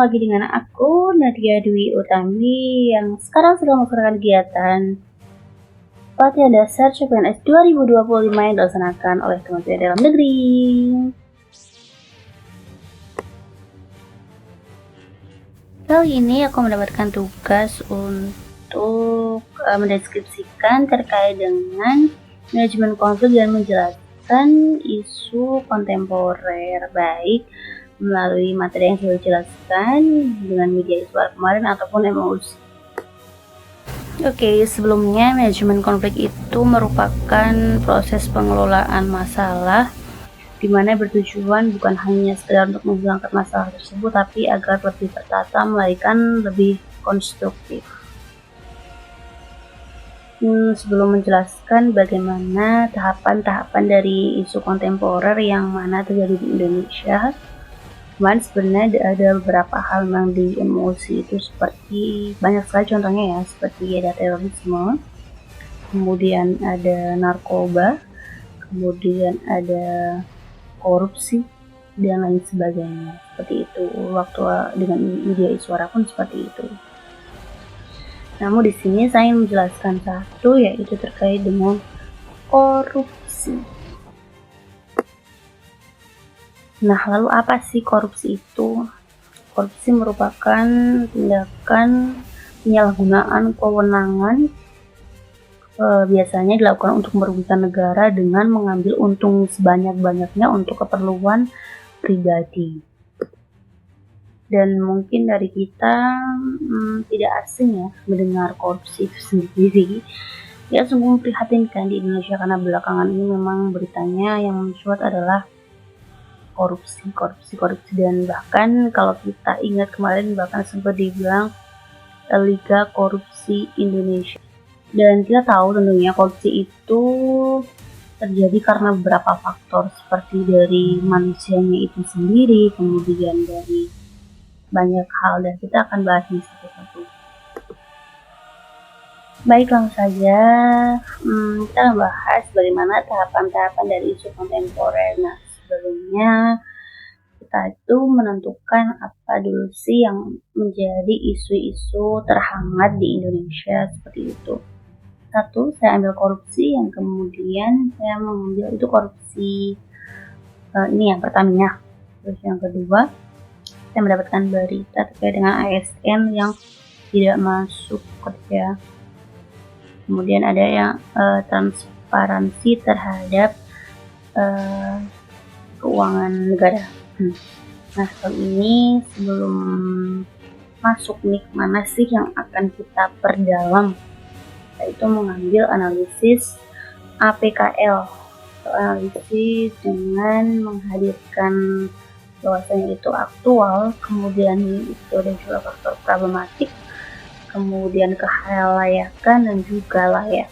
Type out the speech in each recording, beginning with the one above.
lagi dengan aku, Nadia Dwi Utami, yang sekarang sedang melaksanakan kegiatan pelatihan dasar CPNS 2025 yang dilaksanakan oleh Kementerian Dalam Negeri. Kali ini aku mendapatkan tugas untuk mendeskripsikan terkait dengan manajemen konflik dan menjelaskan isu kontemporer, baik melalui materi yang sudah dijelaskan dengan media suara kemarin ataupun MOOC. Oke, sebelumnya manajemen konflik itu merupakan proses pengelolaan masalah di mana bertujuan bukan hanya sekedar untuk menghilangkan masalah tersebut, tapi agar lebih tertata, melainkan lebih konstruktif. Sebelum menjelaskan bagaimana tahapan-tahapan dari isu kontemporer yang mana terjadi di Indonesia, kemarin sebenarnya ada beberapa hal yang di emosi itu seperti banyak sekali contohnya ya, seperti ada terorisme, kemudian ada narkoba, kemudian ada korupsi dan lain sebagainya. Seperti itu waktu dengan media suara pun seperti itu. Namun di sini saya ingin menjelaskan satu, yaitu terkait dengan korupsi. Nah, lalu apa sih korupsi itu? Korupsi merupakan tindakan penyalahgunaan kewenangan biasanya dilakukan untuk merugikan negara dengan mengambil untung sebanyak-banyaknya untuk keperluan pribadi. Dan mungkin dari kita tidak asing ya mendengar korupsi itu sendiri. Ya, sungguh memprihatinkan di Indonesia karena belakangan ini memang beritanya yang mencuat adalah korupsi, dan bahkan kalau kita ingat kemarin bahkan sempat dibilang Liga Korupsi Indonesia. Dan kita tahu tentunya korupsi itu terjadi karena beberapa faktor, seperti dari manusianya itu sendiri, kemudian dari banyak hal, dan kita akan bahas ini satu-satu. Baik, langsung saja kita membahas bagaimana tahapan-tahapan dari isu kontemporer. Nah, sebelumnya kita itu menentukan apa dulu sih yang menjadi isu-isu terhangat di Indonesia seperti itu. Satu, saya ambil korupsi, yang kemudian saya mengambil itu korupsi ini yang pertamanya. Terus yang kedua, saya mendapatkan berita terkait dengan ASN yang tidak masuk kerja. Kemudian ada yang transparansi terhadap keuangan negara. Nah, kali ini sebelum masuk nih, mana sih yang akan kita perdalam, yaitu mengambil analisis APKL, analisis dengan menghadirkan bahwasanya itu aktual, kemudian itu ada juga faktor problematik, kemudian kehalayakan dan juga layak.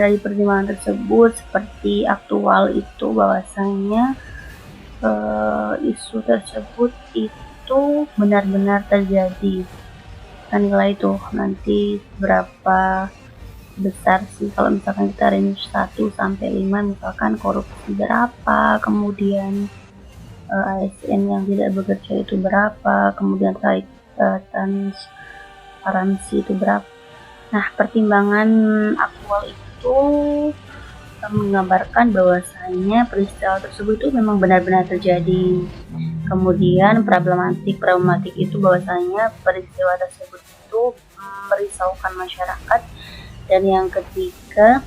Dari pertimbangan tersebut, seperti aktual itu bahwasanya isu tersebut itu benar-benar terjadi. Kita nilai tuh nanti berapa besar sih kalau misalkan kita range 1 sampai 5, misalkan korupsi berapa, kemudian ASN yang tidak bekerja itu berapa, kemudian transparansi itu berapa. Nah, pertimbangan aktual itu menggambarkan bahwasanya peristiwa tersebut itu memang benar-benar terjadi. Kemudian problematik itu bahwasanya peristiwa tersebut itu merisaukan masyarakat. Dan yang ketiga,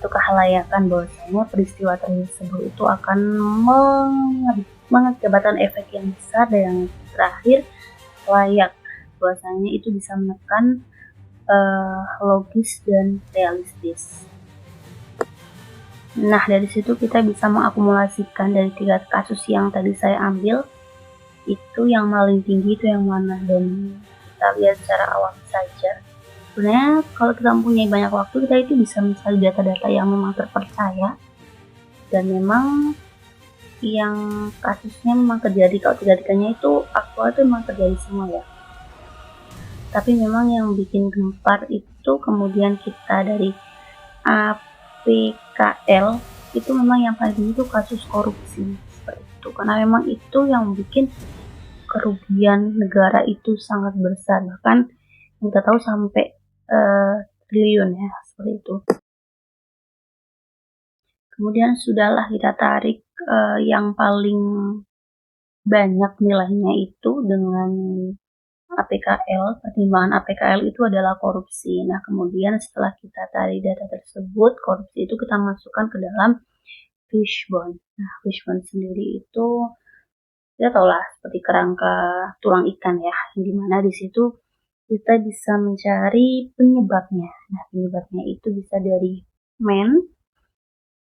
itu kehalayakan, bahwasanya peristiwa tersebut itu akan mengakibatkan efek yang besar. Dan yang terakhir, layak, bahwasanya itu bisa menekan logis dan realistis. Nah, dari situ kita bisa mengakumulasikan dari 3 kasus yang tadi saya ambil, itu yang paling tinggi itu yang mana, dan kita lihat secara awam saja. Sebenarnya kalau kita mempunyai banyak waktu, kita itu bisa mencari data-data yang memang terpercaya dan memang yang kasusnya memang terjadi. Kalau tiga-tiganya itu aktual, itu memang terjadi semua ya. Tapi memang yang bikin gempar itu kemudian kita dari APKL itu memang yang paling tinggi itu kasus korupsi seperti itu, karena memang itu yang bikin kerugian negara itu sangat besar, bahkan kita tahu sampai triliun ya, seperti itu. Kemudian sudahlah kita tarik yang paling banyak nilainya itu dengan APKL, pertimbangan APKL itu adalah korupsi. Nah, kemudian setelah kita tarik data tersebut, korupsi itu kita masukkan ke dalam fishbone. Nah, fishbone sendiri itu kita tahu lah seperti kerangka tulang ikan ya, yang dimana di situ kita bisa mencari penyebabnya. Nah, penyebabnya itu bisa dari man,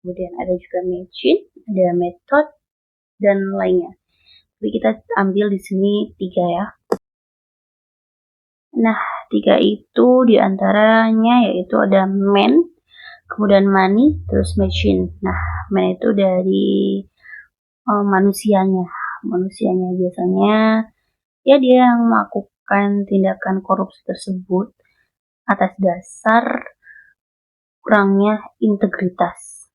kemudian ada juga machine, ada method, dan lainnya. Jadi kita ambil di sini 3 ya. Nah, 3 itu diantaranya yaitu ada man, kemudian money, terus machine. Nah, man itu dari manusianya biasanya ya dia yang melakukan tindakan korupsi tersebut atas dasar kurangnya integritas.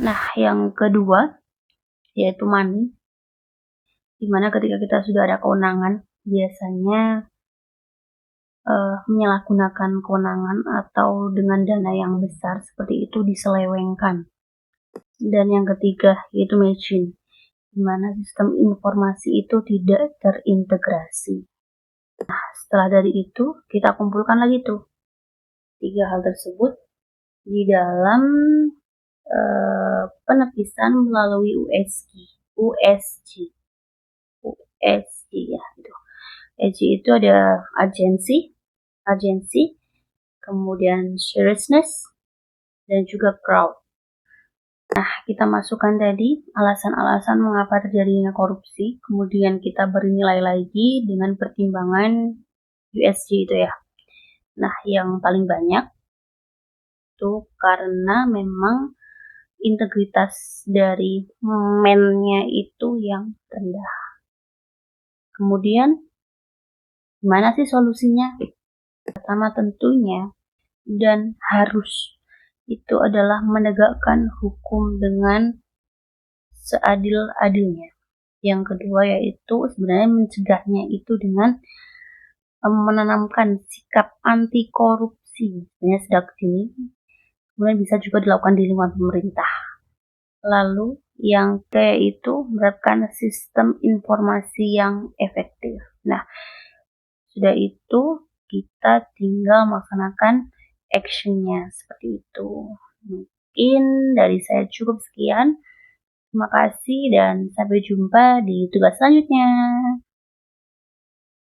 Nah, yang kedua yaitu money, dimana ketika kita sudah ada kewenangan biasanya menyalahgunakan kewenangan atau dengan dana yang besar seperti itu diselewengkan. Dan yang ketiga yaitu machine, di mana sistem informasi itu tidak terintegrasi. Nah, setelah dari itu kita kumpulkan lagi tuh 3 hal tersebut di dalam penepisan melalui USG ya gitu. USG itu ada agency, kemudian seriousness, dan juga crowd. Nah, kita masukkan tadi alasan-alasan mengapa terjadinya korupsi, kemudian kita beri nilai lagi dengan pertimbangan USG itu ya. Nah, yang paling banyak itu karena memang integritas dari man-nya itu yang rendah. Kemudian, gimana sih solusinya? Pertama tentunya dan harus itu adalah menegakkan hukum dengan seadil-adilnya. Yang kedua yaitu sebenarnya mencegahnya itu dengan menanamkan sikap anti korupsi sebenarnya sejak dini, kemudian bisa juga dilakukan di lingkungan pemerintah. Lalu yang ketiga itu menerapkan sistem informasi yang efektif. Nah, sudah itu kita tinggal melaksanakan action-nya seperti itu. Mungkin dari saya cukup sekian. Terima kasih dan sampai jumpa di tugas selanjutnya.